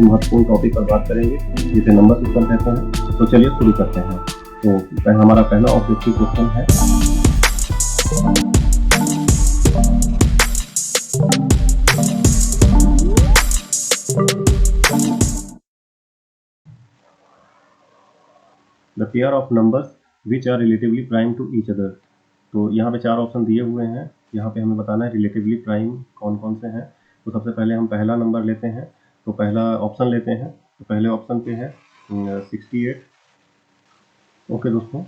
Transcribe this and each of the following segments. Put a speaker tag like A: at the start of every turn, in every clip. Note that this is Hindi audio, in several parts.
A: महत्वपूर्ण टॉपिक पर बात करेंगे जिसे नंबर सिस्टम कहते हैं। तो चलिए शुरू करते हैं। तो हमारा पहला ऑब्जेक्टिव क्वेश्चन है the pair of numbers which are relatively prime to each other. तो यहाँ पे चार ऑप्शन दिए हुए हैं, यहाँ पे हमें बताना है रिलेटिवली प्राइम कौन कौन से हैं। तो सबसे पहले हम पहला नंबर लेते हैं, तो पहला ऑप्शन लेते हैं। तो पहले ऑप्शन पे है 68। ओके दोस्तों,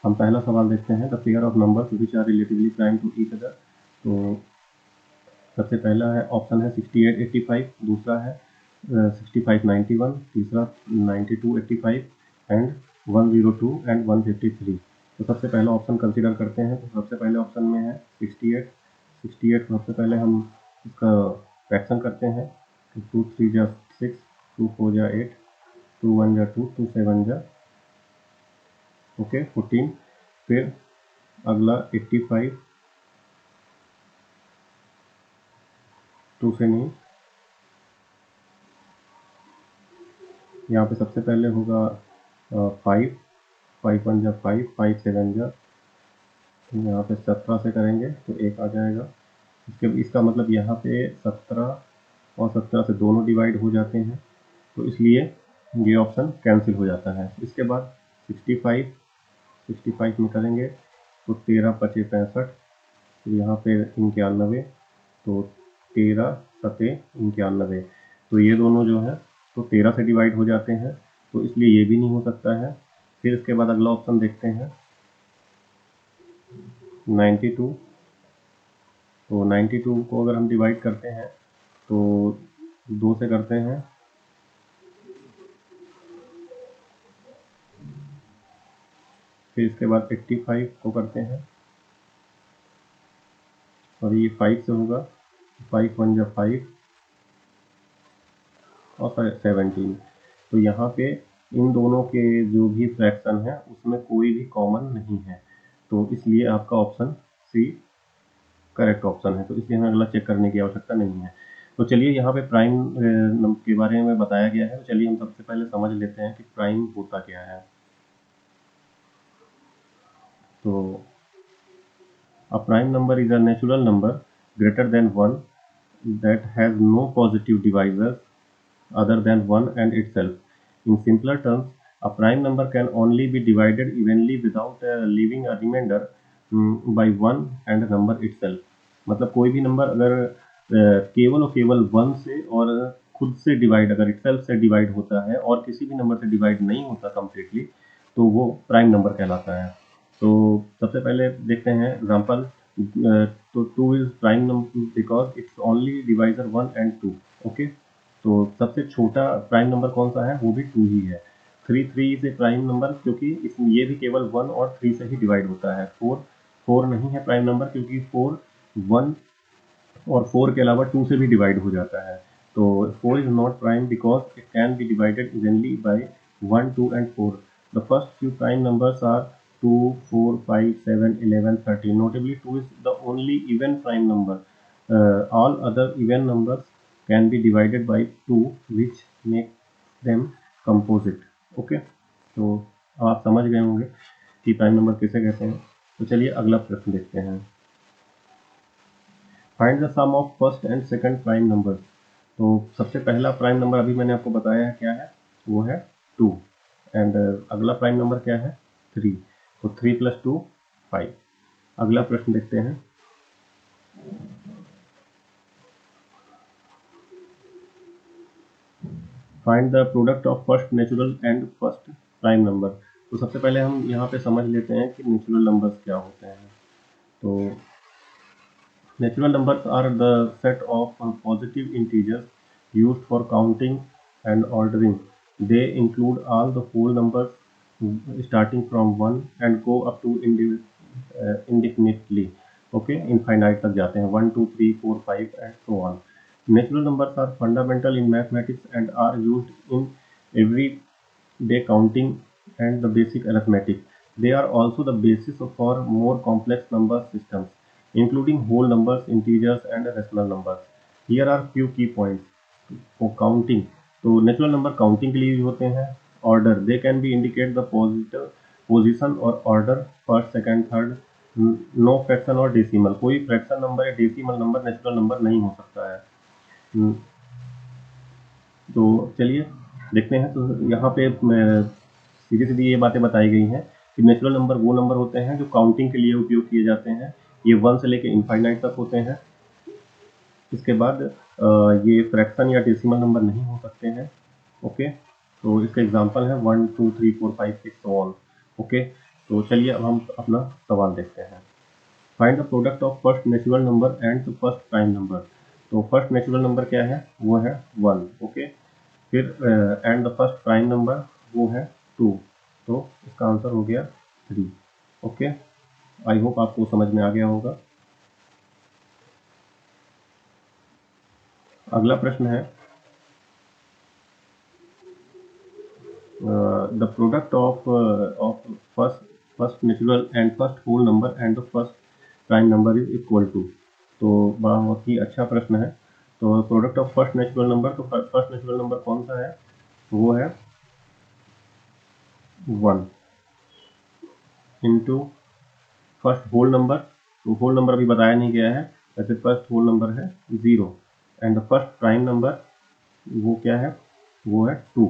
A: हम पहला सवाल देखते हैं, the pair of numbers which are relatively prime to each other. तो सबसे पहला है ऑप्शन है 6885, दूसरा है 6591, तीसरा 9285 एंड 102 एंड 153। तो सबसे पहला ऑप्शन कंसीडर करते हैं। तो सबसे पहले ऑप्शन में है 68 को सबसे पहले हम इसका फ्रैक्शन करते हैं। 2 3 जा 6, 2 4 जा 8, 2 1 जा 2, 2 7 जा ओके 14। फिर अगला 85, 2 से नहीं, यहाँ पे सबसे पहले होगा 5 1 जा 5, 5 7 जा, यहाँ पे 17 से करेंगे तो 1 आ जाएगा। इसका मतलब यहाँ पे 17 और 17 से दोनों डिवाइड हो जाते हैं, तो इसलिए ये ऑप्शन कैंसिल हो जाता है। इसके बाद 65 में करेंगे तो 13 5 65, तो यहाँ पे 91, तो 13 7 91, तो ये दोनों जो है तो 13 से डिवाइड हो जाते हैं, तो इसलिए ये भी नहीं हो सकता है। फिर इसके बाद अगला ऑप्शन देखते हैं 92। तो 92 को अगर हम डिवाइड करते हैं तो 2 से करते हैं, फिर इसके बाद 85 को करते हैं और ये 5 से होगा, 5 1 जा 5 और 17। तो यहाँ पे इन दोनों के जो भी फ्रैक्शन है उसमें कोई भी कॉमन नहीं है, तो इसलिए आपका ऑप्शन सी करेक्ट ऑप्शन है। तो इसलिए हमें अगला चेक करने की आवश्यकता नहीं है। तो चलिए यहाँ पे प्राइम के बारे में बताया गया है, तो चलिए हम सबसे पहले समझ लेते हैं कि प्राइम होता क्या है। तो a prime number is a natural number greater than 1 that has no positive divisors other than 1 and itself. In simpler terms, a prime number can only be divided evenly without leaving a remainder by 1 and the number itself. मतलब कोई भी नंबर अगर केवल और केवल 1 से और खुद से डिवाइड, अगर itself से डिवाइड होता है और किसी भी नंबर से डिवाइड नहीं होता कंप्लीटली, तो वो प्राइम नंबर कहलाता है। तो सबसे पहले देखते हैं एग्जांपल। तो 2 is prime number because it's only divisor 1 and 2। Okay, तो सबसे छोटा प्राइम नंबर कौन सा है, वो भी 2 ही है। 3 इज ए प्राइम नंबर क्योंकि इसमें ये भी केवल 1 और 3 से ही डिवाइड होता है। 4 नहीं है प्राइम नंबर क्योंकि 4 1 और 4 के अलावा 2 से भी डिवाइड हो जाता है। तो 4 is not prime because it can be divided evenly by 1 2 and 4। The first few prime numbers are 2 4 5 7 11 13। Notably, 2 is the only even prime number. All other even numbers can be divided by 2, which make them composite. Okay, तो आप समझ गए होंगे कि प्राइम नंबर किसे कहते हैं। तो चलिए अगला प्रश्न देखते हैं। Find the sum of first and second prime number. तो सबसे पहला प्राइम नंबर अभी मैंने आपको बताया है क्या है, वो है 2 एंड अगला प्राइम नंबर क्या है 3। तो 3 + 2 5। अगला प्रश्न देखते हैं। Find the product of first natural and first prime number. तो सबसे पहले हम यहाँ पे समझ लेते हैं कि नेचुरल नंबर्स क्या होते हैं। तो natural numbers are the set of positive integers used for counting and ordering. They include all the whole numbers starting from 1 and go up to indefinitely. Okay, infinite तक जाते हैं, 1 2 3 4 5 and so on. Natural numbers are fundamental in mathematics and are used in everyday counting and the basic arithmetic. They are also the basis for more complex number systems, including whole numbers, integers, and rational numbers. Here are few key points for counting. तो नेचुरल नंबर काउंटिंग के लिए यूज होते हैं। Order, they can be indicate the position और order, first second third. No fraction और डेसिमल, कोई फ्रैक्शन नंबर या डेसिमल नंबर नेचुरल नंबर नहीं हो सकता है। हम्म, तो चलिए देखते हैं। तो यहाँ पे सीधी सीधी ये बातें बताई गई हैं कि नेचुरल नंबर वो नंबर होते हैं जो काउंटिंग के लिए उपयोग किए जाते हैं। ये 1 से लेके इनफाइनाइट तक होते हैं। इसके बाद ये फ्रैक्शन या डेसिमल नंबर नहीं हो सकते हैं। ओके, तो इसका एग्जांपल है 1 2 3 4 5 6 सो ऑन। ओके, तो चलिए अब हम अपना सवाल देखते हैं। Find the product of first natural number and the first prime number. तो फर्स्ट नेचुरल नंबर क्या है, वो है 1। ओके, फिर and the first prime number वो है 2, तो इसका आंसर हो गया 3। ओके, आई होप आपको समझ में आ गया होगा। अगला प्रश्न है the product of first natural and first whole number and the first prime number is equal to. तो बहुत ही अच्छा प्रश्न है। तो product of first natural number, तो फर्स्ट नेचुरल नंबर कौन सा है, वो है 1 इंटू फर्स्ट होल नंबर। तो होल नंबर अभी बताया नहीं गया है, वैसे फर्स्ट होल नंबर है 0 and the first prime number वो क्या है, वो है 2।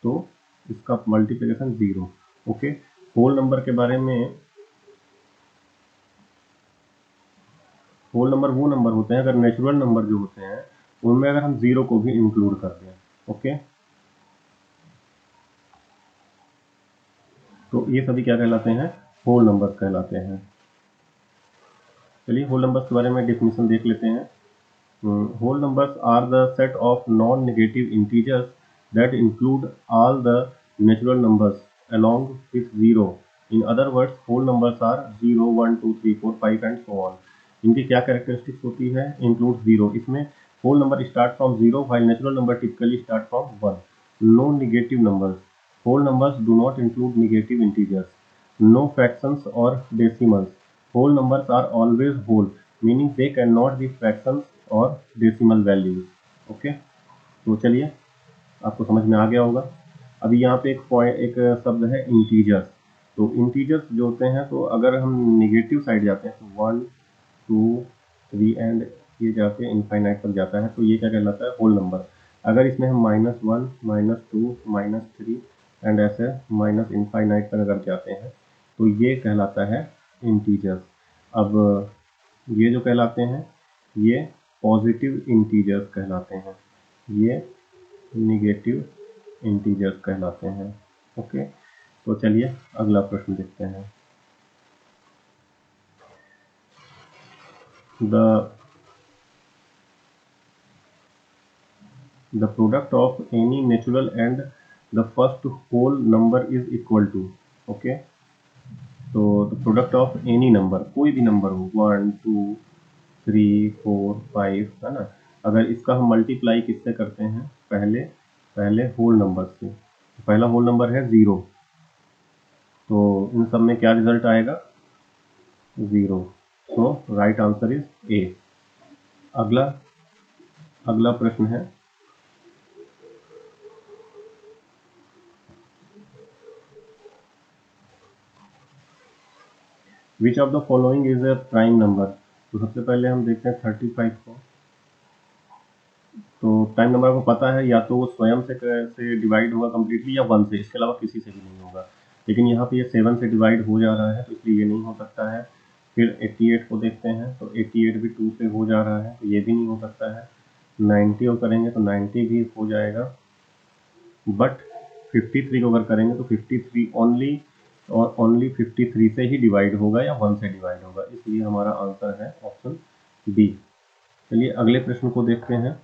A: तो इसका मल्टीप्लिकेशन 0। ओके, होल नंबर के बारे में, होल नंबर वो नंबर होते हैं अगर नेचुरल नंबर जो होते हैं उनमें अगर हम 0 को भी इंक्लूड कर दें। ओके, तो ये सभी क्या कहलाते हैं, होल नंबर कहलाते हैं। चलिए होल नंबर्स के बारे में डेफिनेशन देख लेते हैं। Whole numbers are the set of non-negative integers that include all the natural numbers along with 0. In other words, whole numbers are 0, 1, 2, 3, 4, 5 and so on. इनकी क्या कैरेक्टरिस्टिक्स होती है, इंक्लूड 0। इसमें whole number start from 0 while natural number typically start from 1. No negative numbers. Whole numbers do not include negative integers. No fractions or decimals. Whole numbers are always whole, meaning they cannot be fractions और डेसिमल वैल्यूज। ओके, तो चलिए आपको समझ में आ गया होगा। अभी यहाँ पे एक शब्द है इंटीजर्स। तो इंटीजर्स जो होते हैं, तो अगर हम निगेटिव साइड जाते हैं तो 1 2 3 एंड ये जाके इनफाइनाइट तक जाता है, तो ये क्या कहलाता है, होल नंबर। अगर इसमें हम -1 -2 -3 एंड ऐसे माइनस इनफाइनाइट तक अगर जाते हैं तो ये कहलाता है इंटीजर्स। अब ये जो कहलाते हैं ये पॉजिटिव इंटीजर्स कहलाते हैं, ये निगेटिव इंटीजर्स कहलाते हैं। ओके, तो चलिए अगला प्रश्न देखते हैं। The product of any natural and the first whole number is equal to. Okay, तो the product of any number, कोई भी नंबर हो, 1 2 3 4 5, है ना। अगर इसका हम मल्टीप्लाई किससे करते हैं, पहले होल नंबर से। पहला होल नंबर है 0, तो इन सब में क्या रिजल्ट आएगा, 0। तो राइट आंसर इज ए। अगला अगला प्रश्न है which of the following is a prime number. तो सबसे पहले हम देखते हैं 35 को। तो प्राइम नंबर को पता है, या तो वो स्वयं से डिवाइड होगा कम्प्लीटली या 1 से, इसके अलावा किसी से भी नहीं होगा। लेकिन यहाँ पे ये 7 से डिवाइड हो जा रहा है, तो इसलिए ये नहीं हो सकता है। फिर 88 को देखते हैं, तो 88 भी 2 से हो जा रहा है, तो ये भी नहीं हो सकता है। 90 को करेंगे तो 90 भी हो जाएगा, बट 53 को अगर करेंगे तो 53 ओनली 53 से ही डिवाइड होगा या 1 से डिवाइड होगा, इसलिए हमारा आंसर है ऑप्शन बी। चलिए अगले प्रश्न को देखते हैं।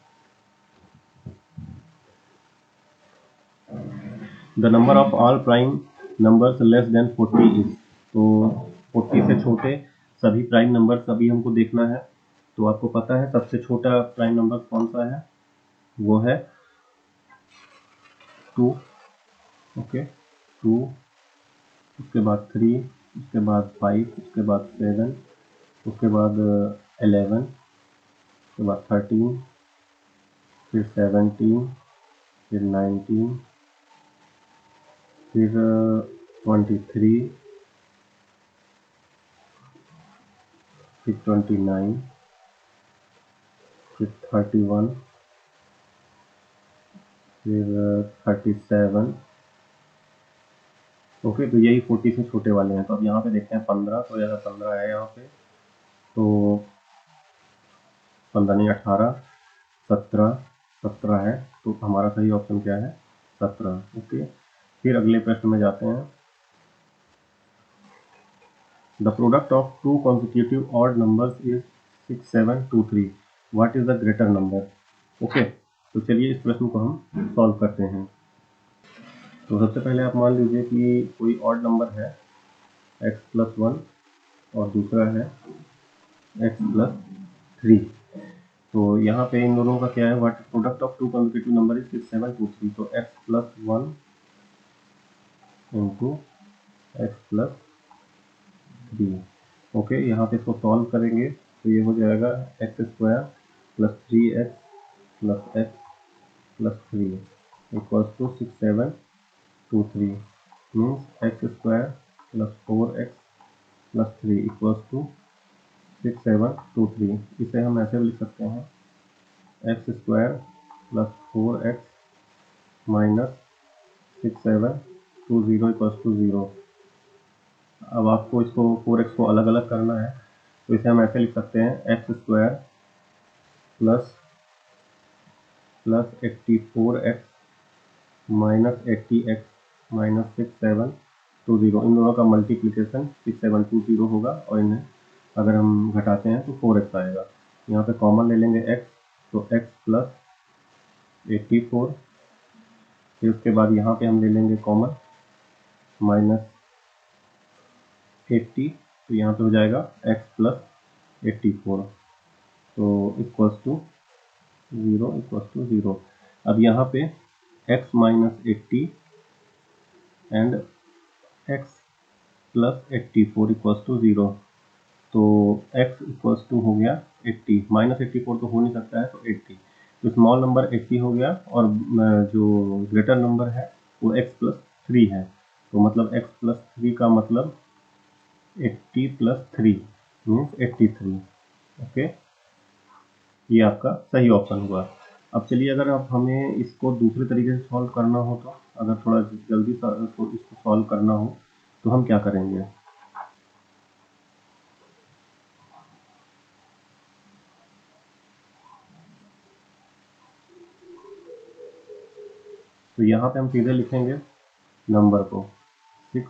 A: The number of all prime numbers less than 40 is. तो 40 से छोटे सभी प्राइम नंबर्स अभी हमको देखना है। तो आपको पता है सबसे छोटा प्राइम नंबर कौन सा है, वो है 2। ओके, 2, उसके बाद 3, उसके बाद 5, उसके बाद 7, उसके बाद 11, उसके बाद 13, फिर 17, फिर 19, फिर 23, फिर 29, फिर 31, फिर 37। ओके, तो यही 40 से छोटे वाले हैं। तो अब यहाँ पे देखते हैं 15, तो यहाँ 15 है यहाँ पे, तो 15 नहीं 18, 17 है, तो हमारा सही ऑप्शन क्या है? 17। ओके, फिर अगले प्रश्न में जाते हैं। The product of to consecutive odd numbers is 6, 7, 2, 3। What is the greater number? Okay, तो चलिए इस प्रश्न को हम सॉल्व करते हैं। तो सबसे पहले आप मान लीजिए कि कोई ऑड नंबर है x+1 और दूसरा है x+3। तो यहाँ पे इन दोनों का क्या है? What product of to consecutive number is 6, 7, 2, 3। तो x+1 इंटू x+3। ओके, यहाँ पे इसको सॉल्व करेंगे तो ये हो जाएगा x² + 3x + x + 3 = 6, 7, 2, 3 means x² + 4x + 3 = 6, 7, 2, 3। इसे हम ऐसे भी लिख सकते हैं x² + 4x - 6, 7, 2, 0 = 0। अब आपको इसको 4x को अलग अलग करना है, तो इसे हम ऐसे लिख सकते हैं x² + 84x - 80x - 6, 7, 2, 0। इन दोनों का मल्टीप्लिकेशन 6, 7, 2, 0 होगा और इन्हें अगर हम घटाते हैं तो 4x आएगा। यहाँ पे कॉमन ले लेंगे x, तो x + 84। फिर उसके बाद यहाँ पे हम ले लेंगे कॉमन -80, तो यहाँ पे हो जाएगा x + 84, तो = 0 अब यहाँ पे x - 80 एंड x + 84 = 0। तो x = हो गया 80, -84 तो हो नहीं सकता है, तो 80। तो स्मॉल नंबर 80 हो गया और जो ग्रेटर नंबर है वो x+3 है। तो मतलब x+3 का मतलब 80 + 3 मीन्स 83। ओके, ये आपका सही ऑप्शन हुआ। अब चलिए, अगर आप हमें इसको दूसरे तरीके से सॉल्व करना हो, तो अगर थोड़ा जल्दी इसको सॉल्व करना हो तो हम क्या करेंगे? तो यहाँ पे हम सीधे लिखेंगे नंबर को 6,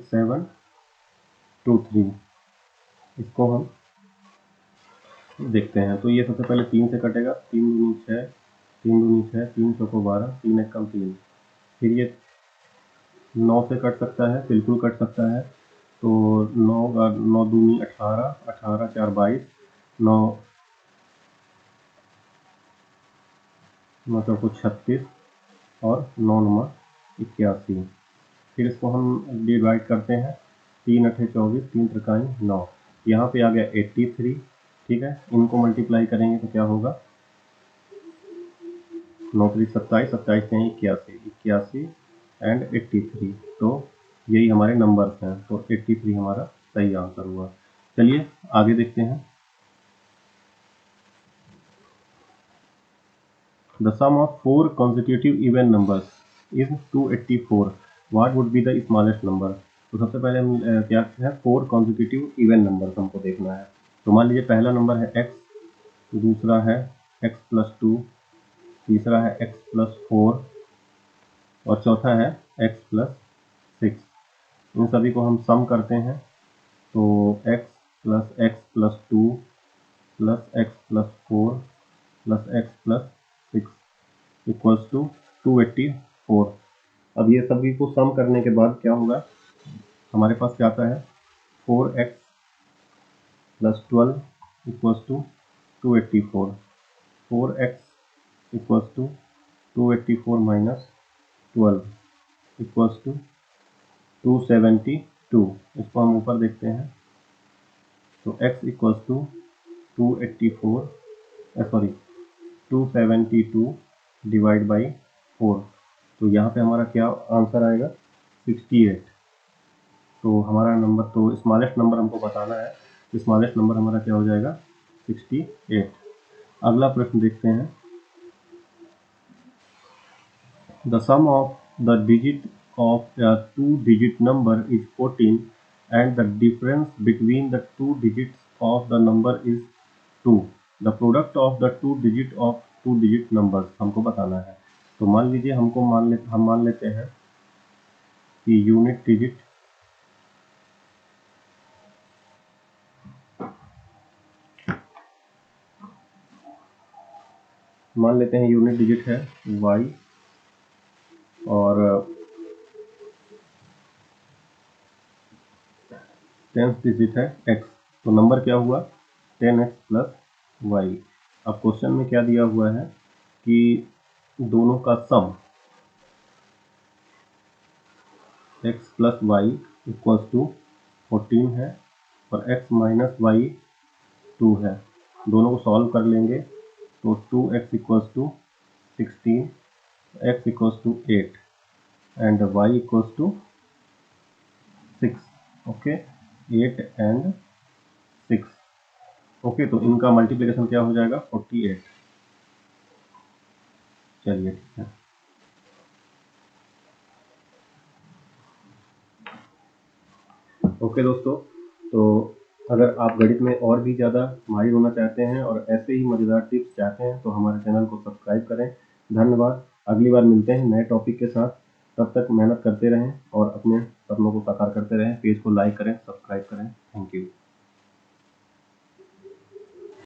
A: 7, 2, 3। इसको हम देखते हैं। तो ये सबसे पहले 3 से कटेगा, 3 दूनी 6, 3 दूनी 6, 3 चौको 12, 3 एकम 3। फिर ये 9 से कट सकता है, बिल्कुल कट सकता है। तो 9 दूनी 18, 18 4 22, 9 9 चौको 36 और 9 9 81। फिर इसको हम डिवाइड करते हैं, 3 अठे 24, 3 त्रिकाई 9। यहाँ पे आ गया 83। ठीक है, इनको मल्टीप्लाई करेंगे तो क्या होगा? 9 3 27, 27 से 81, 81 एंड 83। तो यही हमारे नंबर्स हैं, तो 83 हमारा सही आंसर हुआ। चलिए आगे देखते हैं। The sum of 4 consecutive even numbers is 284. What would be the smallest number? तो सबसे पहले हम क्या है, 4 consecutive even numbers हमको देखना है। तो मान लीजिए पहला नंबर है x, दूसरा है x+2, तीसरा है x+4 और चौथा है x+6। इन सभी को हम सम करते हैं, तो x + x+2 + x+4 + x+6 = 284। अब ये सभी को सम करने के बाद क्या होगा? हमारे पास क्या आता है? 4x + 12 = 284। 4x = 284 - 12 = 272। इसको हम ऊपर देखते हैं, तो x = 284 सॉरी 272 डिवाइड बाई 4, तो यहाँ पे हमारा क्या आंसर आएगा 68। तो हमारा नंबर, तो स्मॉलेस्ट नंबर हमको बताना है, तो स्मॉलेस्ट नंबर हमारा क्या हो जाएगा 68। अगला प्रश्न देखते हैं। The sum of the digit of a 2-digit number is 14 and the difference between the 2 digits of the number is 2. The product of the 2 digit numbers हमको बताना है। तो मान लीजिए हम मान लेते हैं कि यूनिट डिजिट है y और 10th डिजिट है x। तो नंबर क्या हुआ 10x प्लस y। अब क्वेश्चन में क्या दिया हुआ है कि दोनों का sum x plus y equals to 14 है और x माइनस वाई 2 है। दोनों को सॉल्व कर लेंगे तो 2x equals to 16, x equals to 8 and y equals to 6। Okay, 8 and 6। Okay, तो इनका मल्टीप्लिकेशन क्या हो जाएगा 48। चलिए ठीक है। ओके दोस्तों, तो अगर आप गणित में और भी ज़्यादा माहिर होना चाहते हैं और ऐसे ही मज़ेदार टिप्स चाहते हैं तो हमारे चैनल को सब्सक्राइब करें। धन्यवाद। अगली बार मिलते हैं नए टॉपिक के साथ। तब तक मेहनत करते रहें और अपने सपनों को साकार करते रहें। पेज को लाइक करें, सब्सक्राइब करें। Thank you.